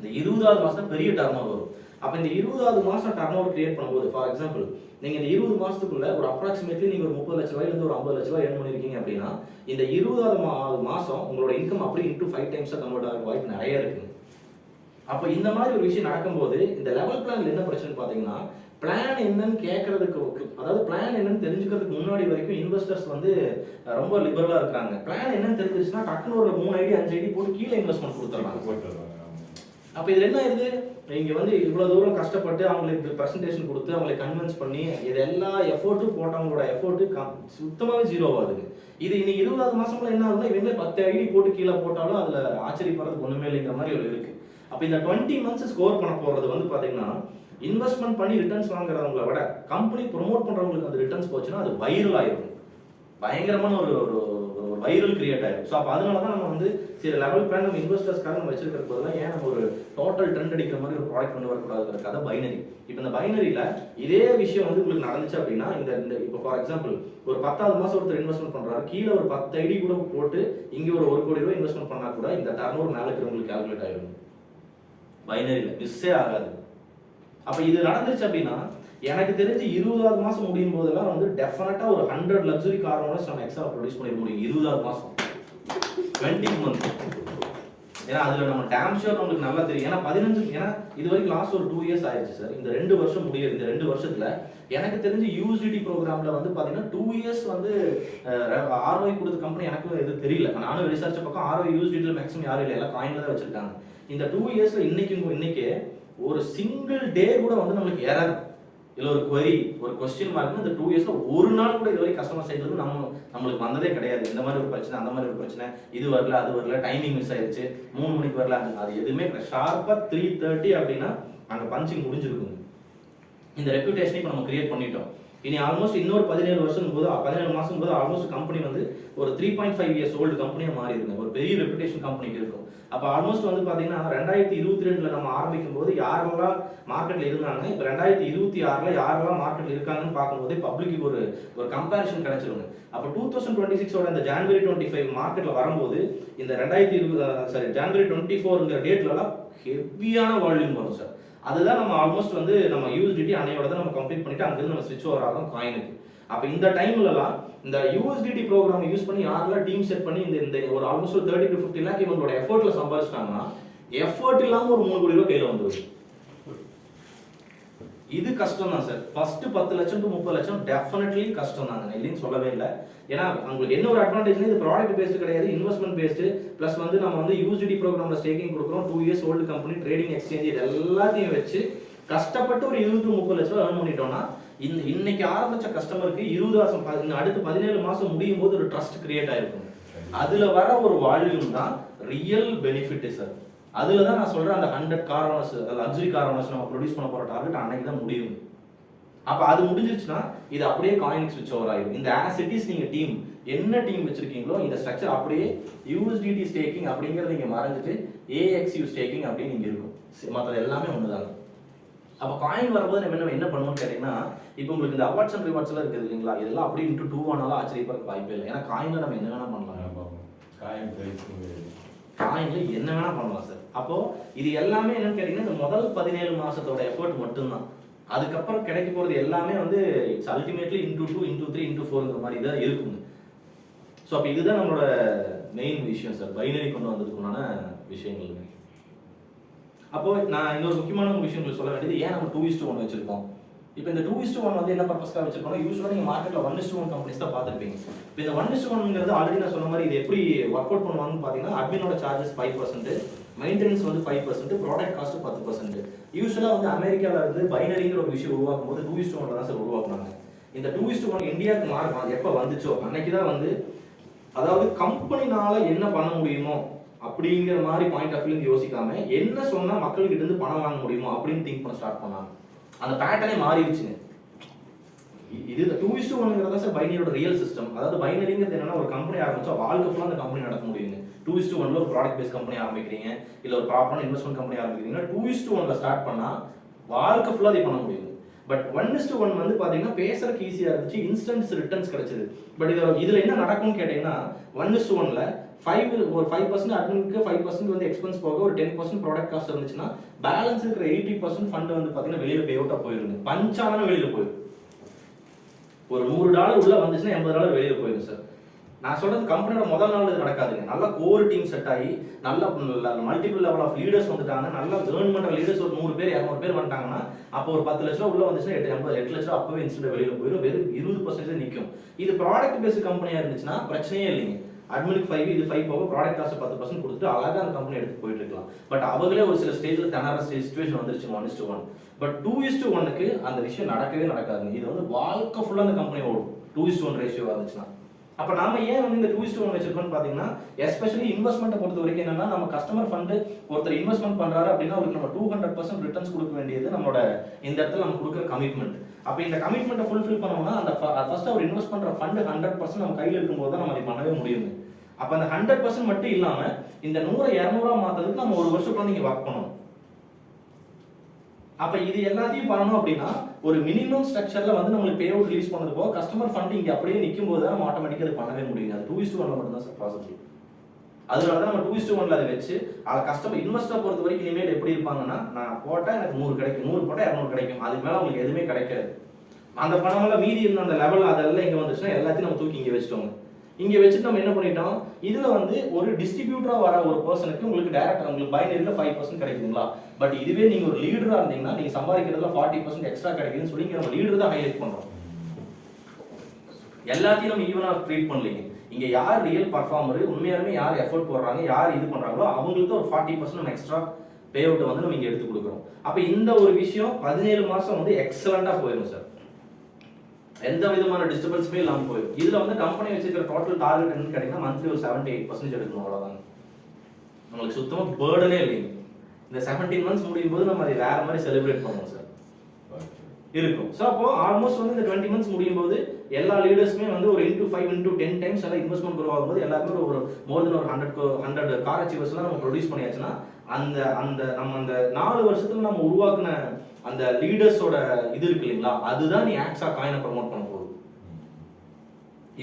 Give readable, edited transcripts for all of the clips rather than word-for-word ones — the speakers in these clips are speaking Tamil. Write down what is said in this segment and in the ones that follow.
இந்த 20வது மாசம் பெரிய டர்ன் ஓவர் வரும். அப்போ இந்த 20வது மாசம் டர்ன் ஓவர் கிரியேட் பண்ணும்போது, ஃபார் எக்ஸாம்பிள் நீங்க இந்த 20 மாசத்துக்குள்ள ஒரு அப்ராக்சிமேட்லி நீங்க ஒரு 30 லட்ச ரூபாயிலிருந்து ஒரு 50 லட்ச ரூபாய் ஏர்ன் பண்ணிருக்கீங்க அப்படின்னா, இந்த 20வது மாசம் உங்களோட இன்கம் அப்படியே இன்டூ 5 டைம்ஸா கன்வெர்ட் ஆக வாய்ப்பு நிறைய இருக்கு. அப்போ இந்த மாதிரி ஒரு விஷயம் நடக்கும்போது இந்த லெவல் பிளான்ல என்ன பிரச்சனை பாத்தீங்கன்னா, பிளான் என்னன்னு கேட்கறதுக்கு, அதாவது பிளான் என்னன்னு தெரிஞ்சுக்கிறதுக்கு முன்னாடி வரைக்கும் இன்வெஸ்டர்ஸ் வந்து ரொம்ப லிபரலா இருக்காங்க. பிளான் என்னன்னு தெரிஞ்சிச்சுன்னா டக்குனு ஒரு 3 ஐடி 5 ஐடி போட்டு கீழே இன்வெஸ்ட்மெண்ட் கொடுத்துறாங்க. அப்ப இதுல என்ன ஆயிருது, இங்க வந்து இவ்வளவு தூரம் கஷ்டப்பட்டு அவங்களுக்கு பிரசன்டேஷன் கொடுத்து அவங்களை கன்வின்ஸ் பண்ணி இது எல்லா எஃபோர்ட்டும் போட்டவங்களோட எஃபோர்ட்டு சுத்தமாவே ஜீரோ ஆகுது. இது இன்னைக்கு 20வது மாசம்ல என்ன ஆகுதுன்னா, இவங்க 10 ஐடி போட்டு கீழே போட்டாலும் அதுல ஆச்சரியப்படுறதுக்கு ஒண்ணுமே இல்லைங்கிற மாதிரி ஒரு இருக்கு. அப்ப இந்த 20 மந்த்ஸ் ஸ்கோர் பண்ண போறது வந்து பாத்தீங்கன்னா, இன்வெஸ்ட்மெண்ட் பண்ணி ரிட்டர்ன்ஸ் வாங்குறவங்கள விட கம்பெனி ப்ரொமோட் பண்றவங்களுக்கு அந்த ரிட்டர்ன்ஸ் போச்சுன்னா அது வைரல் ஆயிடும். பயங்கரமான ஒரு வைரல் கிரியேட் ஆயிடும். ஸோ அப்போ அதனால தான் நம்ம வந்து சரி லெவல் பிளான் நம்ம இன்வெஸ்டர்ஸ்க்காக நம்ம வச்சிருக்கிறது போதுதான், ஏன் நம்ம ஒரு டோட்டல் ட்ரெண்ட் அடிக்கிற மாதிரி ஒரு ப்ராடக்ட் கொண்டு வரக்கூடாதுங்கிறதுக்காக பைனரி. இப்போ இந்த பைனரியில இதே விஷயம் வந்து உங்களுக்கு நடந்துச்சு அப்படின்னா, இந்த இப்போ ஃபார் எக்ஸாம்பிள் ஒரு 10வது மாசம் ஒருத்தர் இன்வெஸ்ட்மெண்ட் பண்றாரு, கீழே ஒரு 10 ஐடி கூட போட்டு இங்கே ஒரு 1 கோடி ரூபாய் இன்வெஸ்ட்மெண்ட் பண்ணா கூட இந்த டர்ன் ஓவர் மேலே இருக்கிறவங்களுக்கு கால்குலேட் ஆயிடும். பைனரியில மிஸ்ஸே ஆகாது. அப்ப இது நடந்துச்சு அப்படின்னா, எனக்கு தெரிஞ்சு 20வது மாசம் முடியும் போதெல்லாம் வந்து டெஃபினட்டா ஒரு 100 லக்ஸரி கார் ஓனர்ஸ் நம்ம எக்ஸால ப்ரொடியூஸ் பண்ணிட முடியும் 20வது மாசம் 20 மந்த். ஏன்னா அதுல நம்ம டேம் ஷோர் நம்மளுக்கு நல்லா தெரியும். ஏன்னா 15 ஏன்னா இது வரைக்கும் லாஸ்ட் ஒரு 2 இயர்ஸ் ஆயிடுச்சு சார். இந்த 2 வருஷம் முடியுது. இந்த 2 வருஷத்துல எனக்கு தெரிஞ்சு யூஎஸ்டிடி ப்ரோக்ராம்ல வந்து பாத்தீங்கன்னா 2 இயர்ஸ் வந்து ஆர்ஓஐ கொடுத்த கம்பெனி எனக்கு இது தெரியல. நானும் ரிசர்ச் பக்கம் ஆர்ஓஐ யூஎஸ்டிடில மேக்ஸிமம் யாரும் இல்லை, எல்லாம் காயின்ல தான் வச்சிருக்காங்க. இந்த 2 இயர்ஸ்ல இன்னைக்கு ஒரு சிங்கிள் டே கூட வந்து நம்மளுக்கு எரர் இல்ல ஒரு query ஒரு கொஸ்டின் மார்க் இந்த 2 இயர்ஸ்ல ஒரு நாள் கூட இதுவரை கஸ்டமர் சைடுல இருந்து நம்மளுக்கு வந்ததே கிடையாது. இந்த மாதிரி ஒரு பிரச்சனை, அந்த மாதிரி ஒரு பிரச்சனை, இது வரல அது வரல, டைமிங் மிஸ் ஆயிடுச்சு, 3 மணிக்கு வரல, அது எதுவுமே ஷார்ப்பா 3:30 அப்படின்னா அங்க பஞ்சிங் முடிஞ்சிருக்கும். இந்த ரெப்யூட்டேஷனை இப்போ நம்ம கிரியேட் பண்ணிட்டோம். இனி ஆல்மோஸ்ட் இன்னொரு 17 வருஷம் போது 17 மாசம் போது ஆல்மோஸ்ட் கம்பெனி வந்து ஒரு 3.5 இயர்ஸ் ஓல்டு கம்பெனியா மாறி இருக்கு. ஒரு பெரிய ரெப்யூட்டேஷன் கம்பெனிக்கு இருக்கும். அப்ப ஆல்மோஸ்ட் வந்து பாத்தீங்கன்னா 2022ல நம்ம ஆரம்பிக்கும் போது யாரெல்லாம் மார்க்கெட்ல இருந்தாங்க, இப்ப 2026ல யாரெல்லாம் மார்க்கெட்ல இருக்காங்கன்னு பார்க்கும்போது பப்ளிக்கு ஒரு கம்பேரிசன் கிடைச்சிருங்க. அப்ப 2026ஓட இந்த ஜனவரி 25 மார்க்கெட்ல வரும்போது இந்த ஜனவரி 24ங்கிற டேட்லலாம் ஹெவியான வால்யூம் வரும் சார். அதுதான் நம்ம ஆல்மோஸ்ட் வந்து நம்ம யூஎஸ்டிடி அன்னையோட தான் நம்ம கம்ப்ளீட் பண்ணிட்டு அங்கிருந்து நம்ம ஸ்விட்ச் ஓவர் ஆகும் காயினுக்கு. அப்ப இந்த டைம்லலாம் இந்த யூஎஸ்டிடி ப்ரோக்ராம் யூஸ் பண்ணி யாரெல்லாம் டீம் செட் பண்ணி இந்த ஒரு ஆல்மோஸ்ட் 30 to 50 லேக் இவங்களோட எஃபோர்ட்ல சம்பாதிச்சிட்டாங்கன்னா எஃபோர்ட் இல்லாம ஒரு 3 கோடி ரூபாய் கையில வந்துடும். இது கஷ்டம் தான் சார். ஃபர்ஸ்ட் 10 லட்சம் டு 30 லட்சம் டெஃபினெட்லி கஷ்டம் தாங்க, இல்லைன்னு சொல்லவே இல்லை. ஏன்னா உங்களுக்கு என்ன ஒரு அட்வான்டேஜ்னா இது ப்ராடக்ட் பேஸ்டு கிடையாது, இன்வெஸ்ட்மெண்ட் பேஸ்டு. பிளஸ் வந்து நம்ம வந்து யூஎஸ்டிடி ப்ரோக்ராம்ல ஸ்டேக்கிங் கொடுக்குறோம். 2 years old company, trading exchange, இது எல்லாத்தையும் வச்சு கஷ்டப்பட்டு ஒரு 20 to 30 லட்சம் ரூபாய் ஏர்ன் பண்ணிட்டோம்னா இன்னைக்கு ஆரம்பிச்ச கஸ்டமருக்கு 20 வருஷம் அடுத்து 17 மாசம் முடியும் போது ஒரு ட்ரஸ்ட் கிரியேட் ஆயிருக்கும். அதுல வர ஒரு வால்யூம் தான் ரியல் பெனிஃபிட் சார். அதுல தான் நான் சொல்றேன், அந்த 100 car owners luxury car owners நம்ம ப்ரொடியூஸ் பண்ண போற டார்கெட் அன்னைக்கு தான் முடியும். அப்ப அது முடிஞ்சிருச்சுன்னா இது அப்படியே காயினுக்கு ஸ்விட்ச் ஓவர் ஆயிடும். இந்த ஆஸ் இட் இஸ் நீங்க டீம் என்ன டீம் வச்சிருக்கீங்களோ இந்த ஸ்ட்ரக்சர் அப்படியே யூஎஸ்டிடி ஸ்டேக்கிங் அப்படிங்கறது நீங்க மறந்துட்டு ஏஎக்ஸ்யூ ஸ்டேக்கிங் அப்படின்னு இங்க இருக்கும். மற்றது எல்லாமே ஒண்ணுதாங்க. அப்ப காயின் வரும்போது நம்ம என்ன பண்ணுவோம்னு கேட்டீங்கன்னா, இப்போ உங்களுக்கு இந்த அவார்ட்ஸ் அண்ட் ரிவார்ட்ஸ் எல்லாம் இருக்குது இல்லைங்களா, இதெல்லாம் அப்படியே இன்டூ 2 ஆனாலும் ஆச்சரியப்படுறதுக்கு வாய்ப்பே இல்லை. ஏன்னா காயின்ல நம்ம என்ன வேணா பண்ணலாம். காயின்ல என்ன வேணா பண்ணலாம் சார். அப்போ இது எல்லாமே என்னன்னு கேட்டீங்கன்னா இந்த முதல் 17 மாசத்தோட எஃபர்ட் மட்டும்தான். அதுக்கப்புறம் கிடைக்க போறது எல்லாமே வந்து it's ultimately into 2 into 3 into 4ங்கிற மாதிரி தான் இருக்குங்க. ஸோ அப்போ இதுதான் நம்மளோட மெயின் விஷயம் சார், பைனரி கொண்டு வந்ததுக்குண்டான விஷயங்கள். அப்போ நான் இன்னொரு முக்கியமான விஷயம் சொல்ல வேண்டியது, ஏன் நம்ம 2:1 வச்சிருக்கோம். இப்போ இந்த 2:1 வந்து என்ன பர்பஸ்க்காக வச்சிருக்கோம், யூஸ்வலாக நீங்கள் மார்க்கெட்டில் 1:1 கம்பெனிஸ் தான் பார்த்துருப்பீங்க. இப்போ இந்த 1:1ங்கிறது ஆல்ரெடி நான் சொன்ன மாதிரி இது எப்படி ஒர்க் அவுட் பண்ணுவாங்கன்னு பார்த்தீங்கன்னா, அட்மினோட சார்ஜஸ் 5%, மெயின்டெனன்ஸ் வந்து 5%, ப்ராடக்ட் காஸ்ட் 10%. யூஸ்வலாக வந்து அமெரிக்காவில் இருந்து பைனரிங்கிற ஒரு விஷயம் உருவாக்கும் போது 2:1 தான் சார் உருவாக்குனாங்க. இந்த 2:1 இந்தியாவுக்கு எப்போ வந்துச்சோ அன்னைக்கு தான் வந்து, அதாவது கம்பெனினால என்ன பண்ண முடியுமோ அப்படிங்கிற மாதிரி பாயிண்ட் ஆஃப் வியூ யோசிக்காம என்ன சொன்னா மக்கள்கிட்ட இருந்து பணம் வாங்க முடியுமோ அப்படின்னு திங்க் பண்ண ஸ்டார்ட் பண்ணாங்க. அந்த பேட்டர்னே மாறிடுச்சுங்க. இது 2:1ங்கிறதா சார் பைனரியோட ரியல் சிஸ்டம். அதாவது பைனரிங்கிறது என்னன்னா, ஒரு கம்பெனி ஆரம்பிச்சா வாழ்க்கை ஃபுல்லா அந்த கம்பெனி நடக்க முடியுங்க. 2:1ல ஒரு ப்ராடக்ட் பேஸ் கம்பெனி ஆரம்பிக்கிறீங்க, இல்ல ஒரு ப்ராப்பரான இன்வெஸ்ட்மெண்ட் கம்பெனி ஆரம்பிக்கிறீங்கன்னா 2:1ல ஸ்டார்ட் பண்ணா வாழ்க்கை ஃபுல்லா அதை பண்ண முடியும். பட் 1:1 வந்து பாத்தீங்கன்னா பேசுறதுக்கு ஈஸியா இருந்துச்சு, இன்ஸ்டன்ட் ரிட்டர்ன்ஸ் கிடைச்சது. பட் இதுல என்ன நடக்கும்னு கேட்டீங்கன்னா, 1:1ல ஒரு 5% அட்மினுக்கு 5% வந்து எக்ஸ்பென்ஸ் போக ஒரு 10% ப்ராடக்ட் காஸ்ட் இருந்துச்சுன்னா பேலன்ஸ் இருக்கிற 80% ஃபண்ட் வந்து பார்த்தீங்கன்னா வெளியில பே அவுட்டா போயிருங்க. பஞ்சான வெளியில போயிடும். ஒரு $100 உள்ள வந்துச்சுன்னா $80 வெளியில போயிடும் சார். நான் சொல்றது கம்பெனியோட முதல் நாள் இது நடக்காதுங்க. நல்ல கோர் டீம் செட் ஆகி நல்ல மல்டிபிள் லெவல் ஆஃப் லீடர்ஸ் வந்துட்டாங்க. நல்ல ஏர்ன் பண்ற லீடர்ஸ் ஒரு 100 பேர் 200 பேர் வந்துட்டாங்கன்னா அப்போ ஒரு 10 லட்சம் உள்ள வந்துச்சுன்னா 8 லட்சம் அப்பவே இன்ஸ்டன்ட் வெளியில போயிடும். வெறும் 20% நிற்கும். இது ப்ராடக்ட் பேஸ்ட் கம்பெனியா இருந்துச்சுன்னா பிரச்சனையே இல்லைங்க. அட்மினுக்கு 5 இது 5 போக ப்ராடக்ட் காஸ்ட் 10% கொடுத்துட்டு அழகா அந்த கம்பெனி எடுத்து போயிட்டு இருக்கலாம். பட் அவங்களே ஒரு சில ஸ்டேஜ்ல திணற சிச்சுவேஷன் வந்துருச்சு 1:1. பட் 2:1க்கு அந்த விஷயம் நடக்கவே நடக்காதுங்க. இது வந்து வாழ்க்கை ஃபுல்லா அந்த கம்பெனி ஓடும் 2:1 ரேஷியோ வந்துச்சுன்னா. அப்ப நாம ஏன் வந்து இந்த 2:1 வச்சிருக்கோம்னு பாத்தீங்கன்னா எஸ்பெஷலி இன்வெஸ்ட்மெண்ட்டை பொறுத்த வரைக்கும் என்னன்னா நம்ம கஸ்டமர் ஃபண்ட் ஒருத்தர் இன்வெஸ்ட்மெண்ட் பண்றாரு அப்படின்னா அவருக்கு நம்ம 200% ரிட்டர்ன்ஸ் கொடுக்க வேண்டியது நம்மளோட இந்த இடத்துல நம்ம கொடுக்குற கமிட்மெண்ட். அப்ப இந்த கமிட்மெண்ட்டை ஃபுல்ஃபில் பண்ணோம்னா அந்த ஃபர்ஸ்ட் அவர் இன்வெஸ்ட் பண்ற ஃபண்ட் 100% நம்ம கையில இருக்கும்போது தான் நம்ம அதை பண்ணவே முடியும். அப்ப அந்த 100% மட்டும் இல்லாம இந்த 100-200 மாத்துறதுக்கு நம்ம ஒரு வருஷம் நீங்க ஒர்க் பண்ணணும். அப்ப இது எல்லாத்தையும் பண்ணணும் அப்படின்னா ஒரு மினிமம் ஸ்ட்ரக்சர்ல வந்து நம்மளுக்கு பே அவுட் ரிலீஸ் பண்ணது போக கஸ்டமர் ஃபண்ட் இங்க அப்படியே நிற்கும் போது தான் நம்ம ஆட்டோமேட்டிக்கா அது பண்ணவே முடியும். அது 2:1 மட்டும் தான் சார் பாசிபிள். அதனால தான் நம்ம 2:1 அதை வச்சு கஸ்டமர் இன்வெஸ்டர் பொறுத்த வரைக்கும் இனிமேல் எப்படி இருப்பாங்கன்னா நான் போட்டா எனக்கு 100 கிடைக்கும், 100 போட்டா 200 கிடைக்கும். அதுக்கு மேல உங்களுக்கு எதுவுமே கிடைக்காது. அந்த பணமெல்லாம் மீதி இருந்த அந்த லெவல் அதெல்லாம் இங்க வந்துச்சுன்னா எல்லாத்தையும் நம்ம தூக்கி இங்க வச்சுட்டோம். இங்க வச்சுட்டு நம்ம என்ன பண்ணிட்டோம், இதுல வந்து ஒரு டிஸ்ட்ரிபியூட்டரா வர ஒரு பர்சனுக்கு உங்களுக்கு டைரக்டா உங்களுக்கு பைனரியில 5% கிடைக்குங்களா. பட் இதுவே நீங்க ஒரு லீடரா இருந்தீங்கன்னா நீங்க சம்பாதிக்கிறதுல 40% எக்ஸ்ட்ரா கிடைக்குதுன்னு சொல்லி நம்ம லீடர் தான் ஹைலைட் பண்றோம். எல்லாத்தையும் நம்ம ஈவனா ட்ரீட் பண்ணலீங்க. இங்க யார் ரியல் பர்ஃபார்மர், உண்மையாலுமே யார் எஃபோர்ட் போடுறாங்க, யார் இது பண்றாங்களோ அவங்களுக்கு ஒரு 40% நம்ம எக்ஸ்ட்ரா பே அவுட் வந்து நம்ம இங்க எடுத்து கொடுக்குறோம். அப்ப இந்த ஒரு விஷயம் 17 மாசம் வந்து எக்ஸலண்டா போயிடும் சார். எந்த விதமான டிஸ்டர்பன்ஸுமே இல்லாம போயிடும். இதுல வந்து கம்பெனி வச்சிருக்கிற டோட்டல் டார்கெட் என்னன்னு கேட்டீங்கன்னா மந்த்லி ஒரு 7-8% எடுக்கணும். அவ்வளவுதான். உங்களுக்கு சுத்தமா பேர்டனே இல்லைங்க. இந்த 17 மந்த்ஸ் முடியும் போது நம்ம அதை வேற மாதிரி செலிப்ரேட் பண்ணுவோம் சார் இருக்கும். ஸோ அப்போ ஆல்மோஸ்ட் வந்து இந்த 20 மந்த்ஸ் முடியும் போது எல்லா லீடர்ஸுமே வந்து ஒரு 5-10 டைம்ஸ் எல்லாம் இன்வெஸ்ட்மெண்ட் க்ரோ ஆகும்போது எல்லாருமே ஒரு மோர் தென் ஒரு 100 கார் அச்சீவர்ஸ்லாம் நம்ம ப்ரொடியூஸ் பண்ணியாச்சுன்னா அந்த அந்த நம்ம அந்த 4 வருஷத்துல நம்ம உருவாக்குன அந்த லீடர்ஸோட இது இருக்கு இல்லைங்களா, அதுதான் நீ ஆக்ஸா காயினை ப்ரமோட் பண்ண போகுது.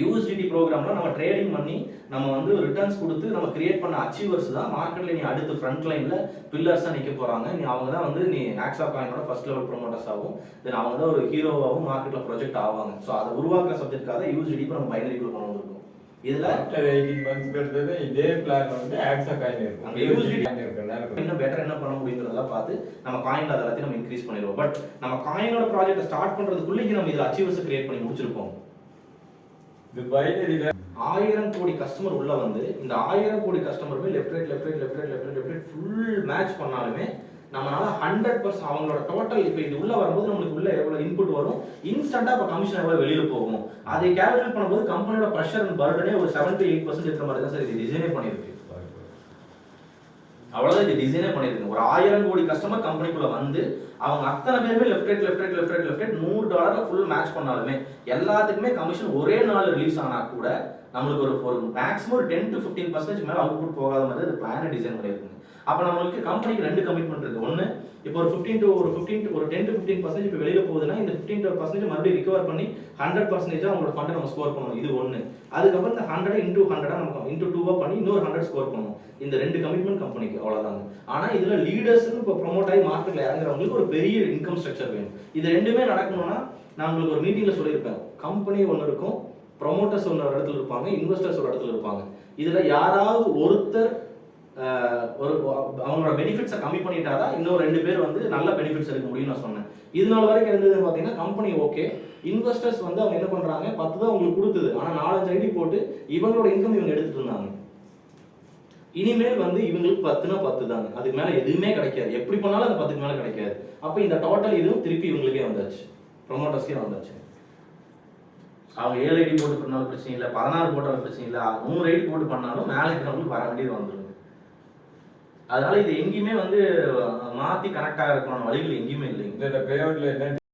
யூஎஸ்டிடி ப்ரோக்ராம்ல நம்ம ட்ரேடிங் பண்ணி நம்ம வந்து ரிட்டர்ன்ஸ் கொடுத்து நம்ம கிரியேட் பண்ண அச்சீவர்ஸ் தான் மார்க்கெட்ல நீ அடுத்து ஃப்ரண்ட் லைன்ல பில்லர்ஸா நிக்க போறாங்க. நீ அவங்க தான் வந்து நீ ஆக்ஸா காயினோட ஃபர்ஸ்ட் லெவல் ப்ரொமோட்டர்ஸ் ஆகும். தென் அவங்க தான் ஒரு ஹீரோவாகவும் மார்க்கெட்ல ப்ரொஜெக்ட் ஆவாங்க. ஸோ அதை உருவாக்குற சப்ஜெக்ட்காக யூஎஸ்டிடி இப்போ நம்ம பைனரிக்குள்ள கொண்டு வந்திருக்கோம். இதுல 18 months எடுத்தது இதே பிளான் வந்து ஆக்ஸா காயின் இருக்கு. அங்க யூஎஸ்டிடி இருக்குனால இன்னும் பெட்டர் என்ன பண்ண முடியும்ன்றதெல்லாம் பார்த்து நம்ம காயின்ல அதெல்லாம் நம்ம இன்க்ரீஸ் பண்ணிடுவோம். பட் நம்ம காயினோட ப்ராஜெக்ட்டை ஸ்டார்ட் பண்றதுக்குள்ளேயே நம்ம இதுல அச்சீவர்ஸ் கிரியேட் பண்ணி முடிச்சிருப்போம். இது பைனரியில 1000 கோடி கஸ்டமர் உள்ள வந்து இந்த 1000 கோடி கஸ்டமருமே லெஃப்ட் ரைட் ஃபுல் மேட்ச் பண்ணாலுமே நம்மளால 100% அவங்களோட டோட்டல் இப்போ இது உள்ள வரும்போது நம்மளுக்கு உள்ள எவ்வளவு இன்புட் வரும், இன்ஸ்டன்டா இப்போ கமிஷன் எவ்வளவு வெளியில போகும், அதை கால்குலேட் பண்ணும்போது கம்பெனியோட ப்ரெஷர் அண்ட் பர்டனே ஒரு 7-8% இருக்கிற மாதிரி தான் சார் இது டிசைனே பண்ணிருக்கு. அவ்வளவுதான் இது டிசைனே பண்ணிருக்கு. ஒரு 1000 கோடி கஸ்டமர் கம்பெனிக்குள்ள வந்து அவங்க அத்தனை பேருமே லெஃப்ட் ரைட் $100 ஃபுல் மேட்ச் பண்ணாலுமே எல்லாத்துக்குமே கமிஷன் ஒரே நாள் ரிலீஸ் ஆனா கூட நம்மளுக்கு ஒரு மேக்ஸிமம் 10-15% மேல அவுட்புட் போகாத மாதிரி அந்த பிளானை டிசைன் பண்ணிருக்குங்க. அப்ப நம்மளுக்கு கம்பெனிக்கு 2 கமிட்மெண்ட் இருக்கு. ஒன்னு இப்போ ஒரு 10-15% இப்போ வெளியில போகுதுன்னா இந்த 15% மறுபடியும் ரிகவர் பண்ணி 100% அவங்களோட ஃபண்டை நம்ம ஸ்கோர் பண்ணணும். இது ஒன்னு. அதுக்கப்புறம் இந்த 100 into 100 நம்ம into 2 பண்ணி இன்னொரு 100 ஸ்கோர் பண்ணணும். இந்த 2 கமிட்மெண்ட் கம்பெனிக்கு அவ்வளவுதாங்க. ஆனா இதுல லீடர்ஸ்னு இப்போ ப்ரோமோட் ஆகி மார்க்கெட்ல இறங்குறவங்களுக்கு ஒரு பெரிய இன்கம் ஸ்ட்ரக்சர் வேணும். இது ரெண்டுமே நடக்கணும்னா நான் உங்களுக்கு ஒரு மீட்டிங்ல சொல்லியிருப்பேன். கம்பெனி ஒன்னு இருக்கும், ப்ரோமோட்டர்ஸ் ஒரு இடத்துல இருப்பாங்க, இன்வெஸ்டர்ஸ் ஒரு இடத்துல இருப்பாங்க. இதுல யாராவது ஒருத்தர் ஒரு அவங்களோட பெனிஃபிட்ஸை கம்மி பண்ணிட்டாதான் இன்னொரு 2 பேர் வந்து நல்ல பெனிஃபிட்ஸ் எடுக்க முடியும்னு நான் சொன்னேன். இதனால வரைக்கும் இருந்ததுன்னு பார்த்தீங்கன்னா கம்பெனி ஓகே, இன்வெஸ்டர்ஸ் வந்து அவங்க என்ன பண்றாங்க 10 தான் உங்களுக்கு கொடுத்தது, ஆனா 4-5 ஐடி போட்டு இவங்களோட இன்கம் இவங்க எடுத்துட்டு இருந்தாங்க. இனிமேல் வந்து இவங்களுக்கு 10னா 10 தாங்க, அதுக்கு மேல எதுவுமே கிடைக்காது. எப்படி பண்ணாலும் அந்த 10க்கு மேல கிடைக்காது. அப்ப இந்த டோட்டல் இதுவும் திருப்பி இவங்களுக்கே வந்தாச்சு, ப்ரொமோட்டர்ஸ்க்கே வந்தாச்சு. அவங்க 7 ஐடி போட்டு பண்ணாலும் பிரச்சனை இல்லை, 16 போட்டாலும் பிரச்சனை இல்லை, 100 ஐடி போட்டு பண்ணாலும் மேலே இருக்கிறவங்களுக்கு வர வேண்டியது வந்துடும். அதனால இது எங்கேயுமே வந்து மாத்தி கனெக்ட் ஆகிறதுக்கான வழிகள் எங்கேயுமே இல்லைங்க. இந்த பேமெண்ட்ல என்ன